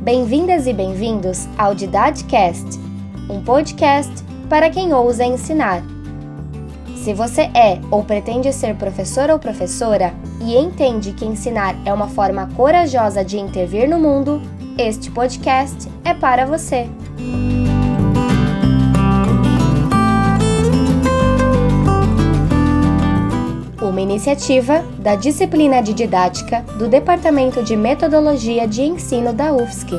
Bem-vindas e bem-vindos ao Didadcast, um podcast para quem ousa ensinar. Se você é ou pretende ser professor ou professora e entende que ensinar é uma forma corajosa de intervir no mundo, este podcast é para você. Uma iniciativa da disciplina de didática do Departamento de Metodologia de Ensino da UFSC.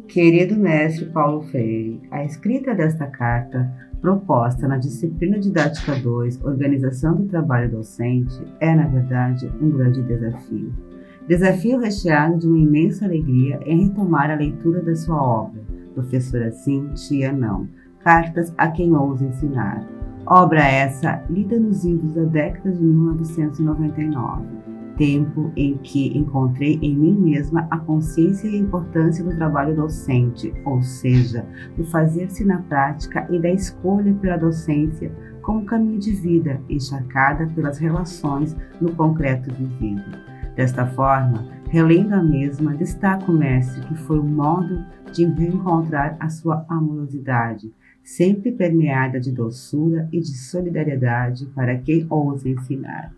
Querido mestre Paulo Freire, a escrita desta carta, proposta na disciplina Didática 2, Organização do Trabalho Docente, é, na verdade, um grande desafio. Desafio recheado de uma imensa alegria em retomar a leitura da sua obra, Professora Sim, Tia Não, Cartas a quem ousa ensinar. Obra essa lida nos idos da década de 1999. Tempo em que encontrei em mim mesma a consciência e a importância do trabalho docente, ou seja, do fazer-se na prática e da escolha pela docência como caminho de vida encharcada pelas relações no concreto vivido. Desta forma, relendo a mesma, destaco o mestre que foi um modo de reencontrar a sua amorosidade, sempre permeada de doçura e de solidariedade para quem ousa ensinar.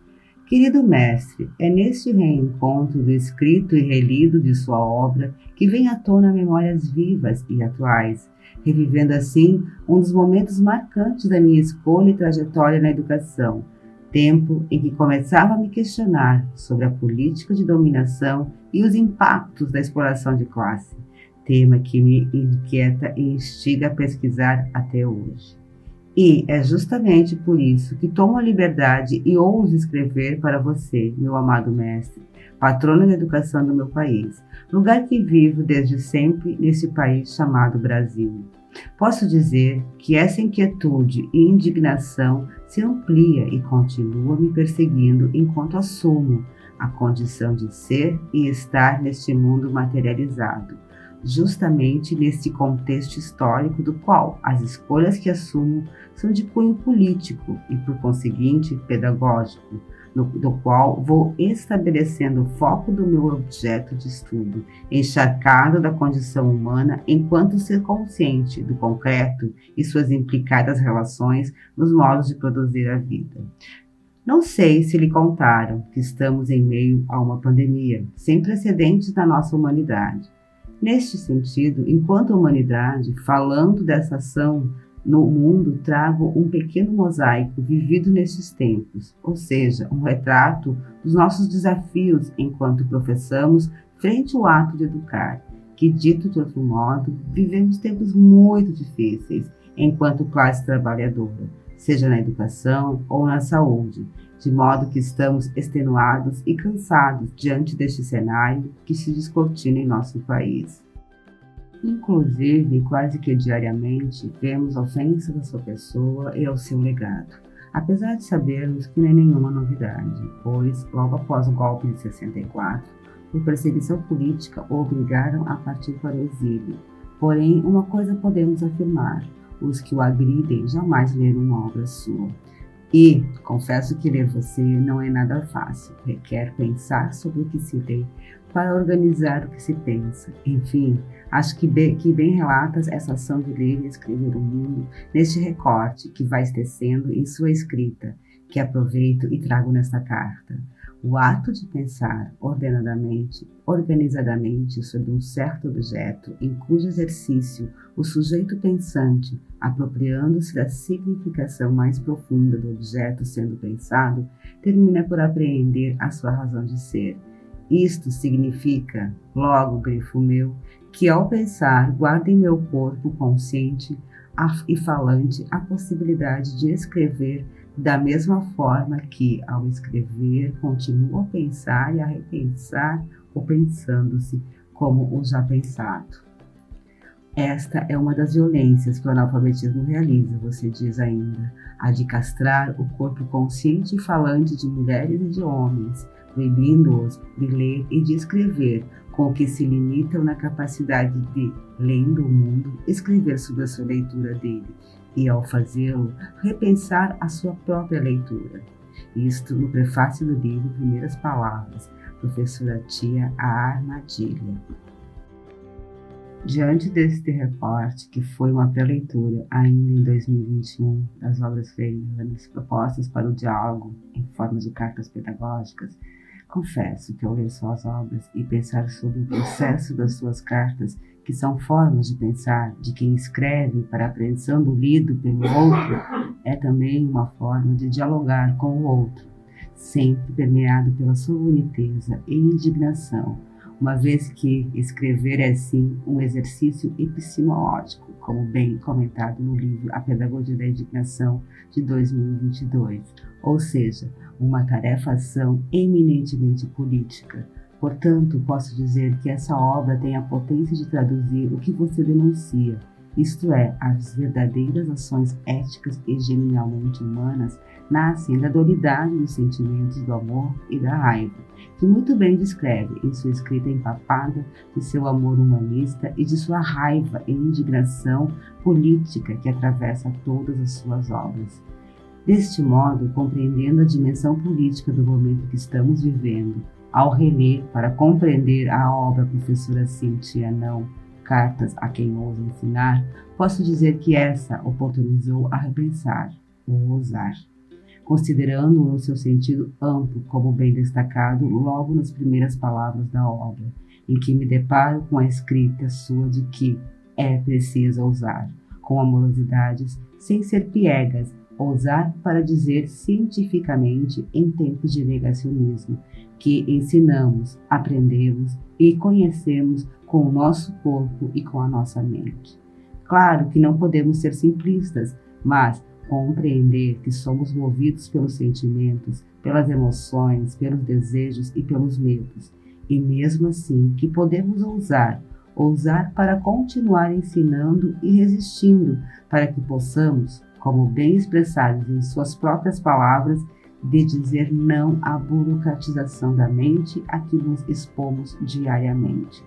Querido mestre, é neste reencontro do escrito e relido de sua obra que vem à tona memórias vivas e atuais, revivendo assim um dos momentos marcantes da minha escolha e trajetória na educação, tempo em que começava a me questionar sobre a política de dominação e os impactos da exploração de classe, tema que me inquieta e instiga a pesquisar até hoje. E é justamente por isso que tomo a liberdade e ouso escrever para você, meu amado mestre, patrona da educação do meu país, lugar que vivo desde sempre nesse país chamado Brasil. Posso dizer que essa inquietude e indignação se amplia e continua me perseguindo enquanto assumo a condição de ser e estar neste mundo materializado, justamente nesse contexto histórico do qual as escolhas que assumo são de cunho político e, por conseguinte, pedagógico, do qual vou estabelecendo o foco do meu objeto de estudo, encharcado da condição humana enquanto ser consciente do concreto e suas implicadas relações nos modos de produzir a vida. Não sei se lhe contaram que estamos em meio a uma pandemia sem precedentes na nossa humanidade. Neste sentido, enquanto humanidade, falando dessa ação no mundo, trago um pequeno mosaico vivido nestes tempos, ou seja, um retrato dos nossos desafios enquanto professamos frente ao ato de educar, que, dito de outro modo, vivemos tempos muito difíceis enquanto classe trabalhadora, seja na educação ou na saúde, de modo que estamos extenuados e cansados diante deste cenário que se descortina em nosso país. Inclusive, quase que diariamente, vemos ofensas à sua pessoa e ao seu legado, apesar de sabermos que não é nenhuma novidade, pois, logo após o golpe de 64, por perseguição política, o obrigaram a partir para o exílio. Porém, uma coisa podemos afirmar: os que o agridem jamais leram uma obra sua. E, confesso que ler você não é nada fácil, requer pensar sobre o que se lê, para organizar o que se pensa. Enfim, acho que bem relatas essa ação de ler e escrever o mundo neste recorte que vais tecendo em sua escrita, que aproveito e trago nesta carta. O ato de pensar ordenadamente, organizadamente sobre um certo objeto, em cujo exercício o sujeito pensante, apropriando-se da significação mais profunda do objeto sendo pensado, termina por apreender a sua razão de ser. Isto significa, logo, grifo meu, que ao pensar guardo em meu corpo consciente e falante a possibilidade de escrever da mesma forma que, ao escrever, continuo a pensar e a repensar o pensando-se como o já pensado. Esta é uma das violências que o analfabetismo realiza, você diz ainda, a de castrar o corpo consciente e falante de mulheres e de homens, proibindo-os de ler e de escrever, com o que se limitam na capacidade de, lendo o mundo, escrever sobre a sua leitura dele e, ao fazê-lo, repensar a sua própria leitura. Isto no prefácio do livro Primeiras Palavras, professora Tia, A Armadilha. Diante deste reporte, que foi uma pré-leitura ainda em 2021 das obras freirianas propostas para o diálogo em forma de cartas pedagógicas, confesso que ao ler suas obras e pensar sobre o processo das suas cartas, que são formas de pensar de quem escreve para a apreensão do lido pelo outro, é também uma forma de dialogar com o outro, sempre permeado pela sua boniteza e indignação, uma vez que escrever é sim um exercício epistemológico, como bem comentado no livro A Pedagogia da Indignação, de 2022, ou seja, uma tarefa-ação eminentemente política. Portanto, posso dizer que essa obra tem a potência de traduzir o que você denuncia, isto é, as verdadeiras ações éticas e genuinamente humanas nascem da dualidade dos sentimentos do amor e da raiva, que muito bem descreve em sua escrita empapada de seu amor humanista e de sua raiva e indignação política que atravessa todas as suas obras. Deste modo, compreendendo a dimensão política do momento que estamos vivendo, ao reler para compreender a obra professora Cíntia Não, Cartas a Quem Ousa Ensinar, posso dizer que essa oportunizou a repensar, ou ousar, considerando-o no seu sentido amplo, como bem destacado logo nas primeiras palavras da obra, em que me deparo com a escrita sua de que é preciso ousar, com amorosidades, sem ser piegas, ousar para dizer cientificamente em tempos de negacionismo, que ensinamos, aprendemos e conhecemos com o nosso corpo e com a nossa mente. Claro que não podemos ser simplistas, mas compreender que somos movidos pelos sentimentos, pelas emoções, pelos desejos e pelos medos, e mesmo assim que podemos ousar para continuar ensinando e resistindo, para que possamos, como bem expressados em suas próprias palavras, de dizer não à burocratização da mente a que nos expomos diariamente.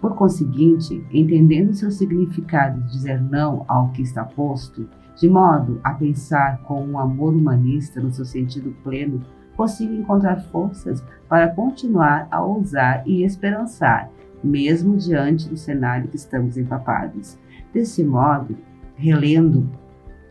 Por conseguinte, entendendo seu significado de dizer não ao que está posto, de modo a pensar com um amor humanista no seu sentido pleno, consigo encontrar forças para continuar a ousar e esperançar, mesmo diante do cenário que estamos empapados. Desse modo, relendo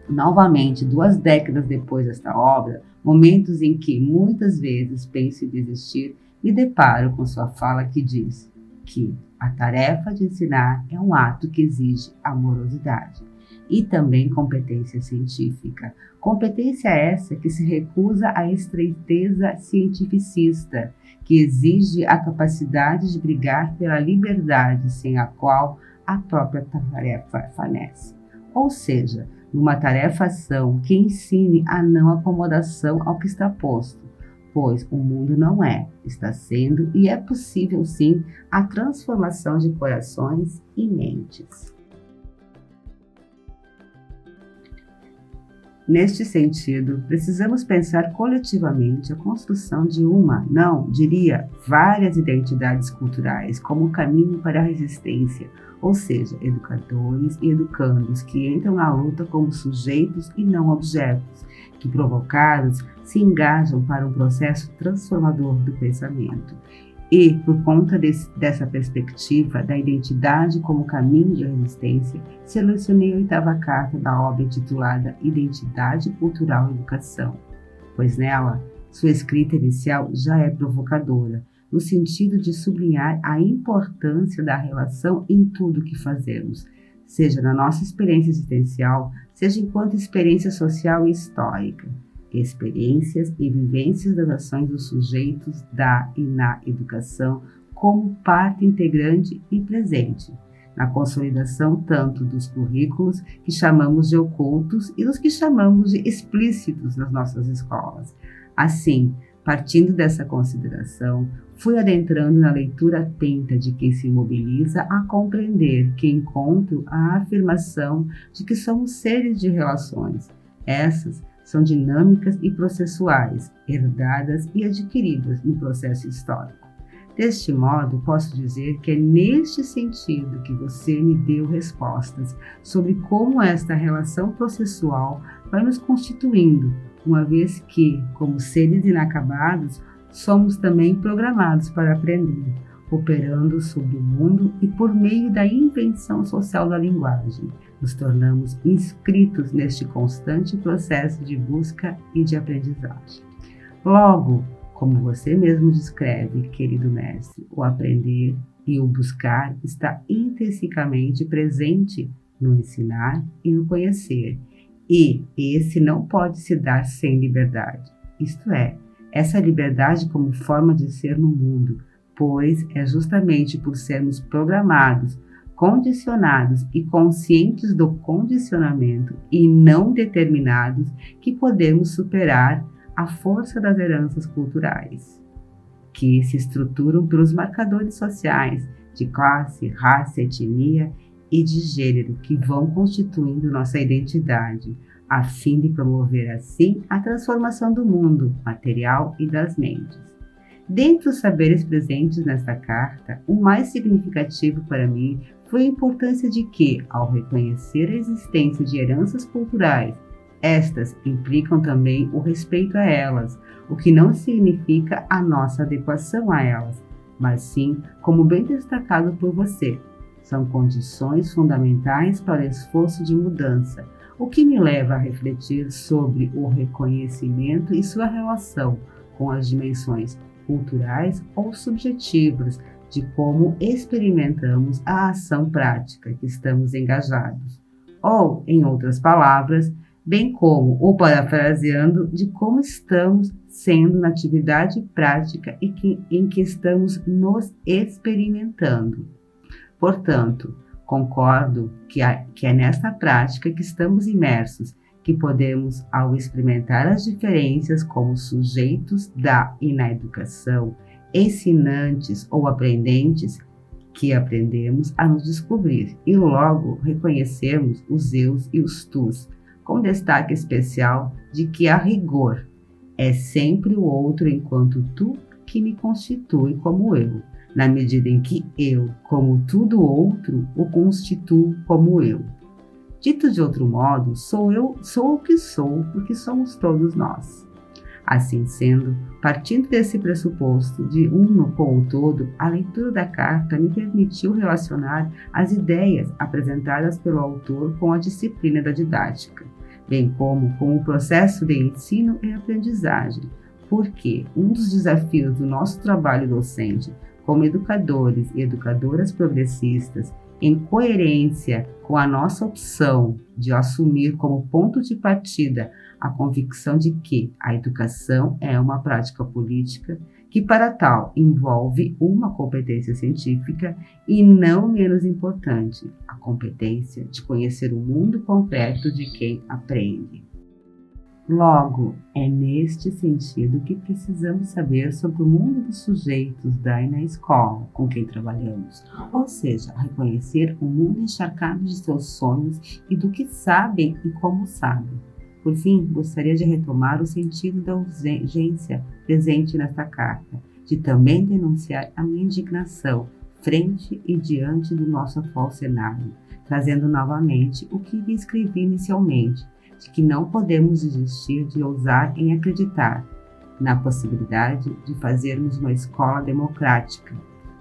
novamente 2 décadas depois desta obra, momentos em que muitas vezes penso em desistir, me deparo com sua fala que diz que a tarefa de ensinar é um ato que exige amorosidade e também competência científica. Competência essa que se recusa à estreiteza cientificista, que exige a capacidade de brigar pela liberdade sem a qual a própria tarefa falece. Ou seja, numa tarefa-ação que ensine a não acomodação ao que está posto, pois o mundo não está sendo e é possível sim a transformação de corações e mentes. Neste sentido, precisamos pensar coletivamente a construção de várias identidades culturais como um caminho para a resistência, ou seja, educadores e educandos que entram na luta como sujeitos e não objetos, que provocados se engajam para um processo transformador do pensamento. E, por conta dessa perspectiva da identidade como caminho de resistência, selecionei a 8ª carta da obra intitulada Identidade Cultural e Educação, pois nela, sua escrita inicial já é provocadora, no sentido de sublinhar a importância da relação em tudo que fazemos, seja na nossa experiência existencial, seja enquanto experiência social e histórica. Experiências e vivências das ações dos sujeitos da e na educação como parte integrante e presente, na consolidação tanto dos currículos que chamamos de ocultos e dos que chamamos de explícitos nas nossas escolas. Assim, partindo dessa consideração, fui adentrando na leitura atenta de quem se mobiliza a compreender que encontro a afirmação de que somos seres de relações. Essas são dinâmicas e processuais, herdadas e adquiridas no processo histórico. Deste modo, posso dizer que é neste sentido que você me deu respostas sobre como esta relação processual vai nos constituindo, uma vez que, como seres inacabados, somos também programados para aprender, operando sobre o mundo e por meio da invenção social da linguagem. Nos tornamos inscritos neste constante processo de busca e de aprendizagem. Logo, como você mesmo descreve, querido mestre, o aprender e o buscar está intrinsecamente presente no ensinar e no conhecer, e esse não pode se dar sem liberdade. Isto é, essa liberdade como forma de ser no mundo, pois é justamente por sermos programados, condicionados e conscientes do condicionamento e não determinados que podemos superar a força das heranças culturais, que se estruturam pelos marcadores sociais de classe, raça, etnia e de gênero que vão constituindo nossa identidade, a fim de promover assim a transformação do mundo material e das mentes. Dentre os saberes presentes nesta carta, o mais significativo para mim foi a importância de que, ao reconhecer a existência de heranças culturais, estas implicam também o respeito a elas, o que não significa a nossa adequação a elas, mas sim, como bem destacado por você, são condições fundamentais para o esforço de mudança, o que me leva a refletir sobre o reconhecimento e sua relação com as dimensões culturais ou subjetivas de como experimentamos a ação prática que estamos engajados, ou, em outras palavras, bem como, ou parafraseando, de como estamos sendo na atividade prática em que estamos nos experimentando. Portanto, concordo que é nesta prática que estamos imersos, que podemos, ao experimentar as diferenças como sujeitos da e na educação, ensinantes ou aprendentes, que aprendemos a nos descobrir e logo reconhecermos os eus e os tus, com destaque especial de que, a rigor, é sempre o outro enquanto tu que me constitui como eu, na medida em que eu, como tudo outro, o constituo como eu. Dito de outro modo, sou o que sou, porque somos todos nós. Assim sendo, partindo desse pressuposto de uno com o todo, a leitura da carta me permitiu relacionar as ideias apresentadas pelo autor com a disciplina da didática, bem como com o processo de ensino e aprendizagem, porque um dos desafios do nosso trabalho docente, como educadores e educadoras progressistas, em coerência com a nossa opção de assumir como ponto de partida a convicção de que a educação é uma prática política que, para tal, envolve uma competência científica e, não menos importante, a competência de conhecer o mundo concreto de quem aprende. Logo, é neste sentido que precisamos saber sobre o mundo dos sujeitos da e na escola com quem trabalhamos, ou seja, reconhecer o mundo encharcado de seus sonhos e do que sabem e como sabem. Por fim, gostaria de retomar o sentido da urgência presente nesta carta, de também denunciar a minha indignação frente e diante do nosso atual cenário, trazendo novamente o que lhe escrevi inicialmente, de que não podemos desistir de ousar em acreditar na possibilidade de fazermos uma escola democrática,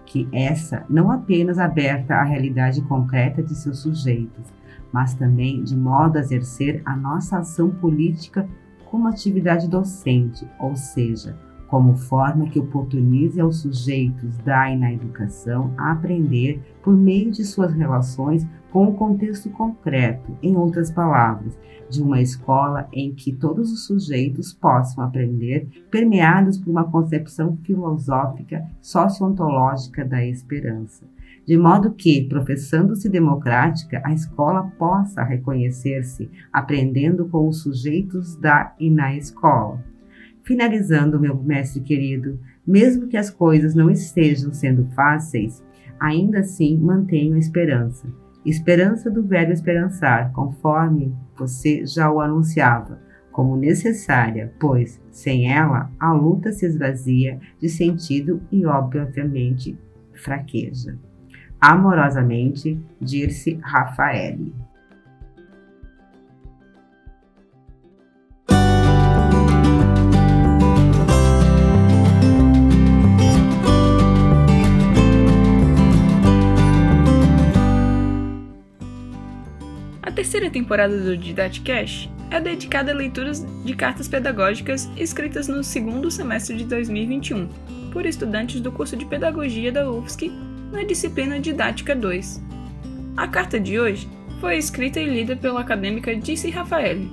que essa não apenas aberta à realidade concreta de seus sujeitos, mas também de modo a exercer a nossa ação política como atividade docente, ou seja, como forma que oportunize aos sujeitos da e na educação a aprender por meio de suas relações com o contexto concreto, em outras palavras, de uma escola em que todos os sujeitos possam aprender, permeados por uma concepção filosófica sociontológica da esperança. De modo que, professando-se democrática, a escola possa reconhecer-se aprendendo com os sujeitos da e na escola. Finalizando, meu mestre querido, mesmo que as coisas não estejam sendo fáceis, ainda assim mantenho a esperança. Esperança do verbo esperançar, conforme você já o anunciava, como necessária, pois, sem ela, a luta se esvazia de sentido e, obviamente, fraqueja. Amorosamente, Dirce Raffaelli. A terceira temporada do Didaticast é dedicada a leituras de cartas pedagógicas escritas no segundo semestre de 2021, por estudantes do curso de Pedagogia da UFSC na disciplina Didática 2. A carta de hoje foi escrita e lida pela acadêmica Dirce Raffaelli,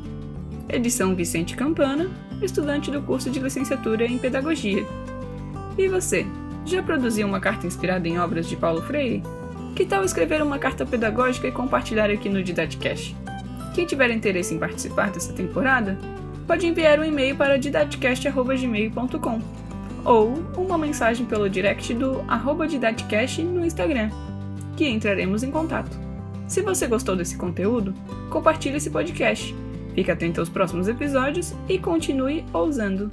edição Vicente Campana, estudante do curso de Licenciatura em Pedagogia. E você, já produziu uma carta inspirada em obras de Paulo Freire? Que tal escrever uma carta pedagógica e compartilhar aqui no Didaticast? Quem tiver interesse em participar dessa temporada, pode enviar um e-mail para didaticast@gmail.com ou uma mensagem pelo direct do @didaticast no Instagram, que entraremos em contato. Se você gostou desse conteúdo, compartilhe esse podcast, fique atento aos próximos episódios e continue ousando!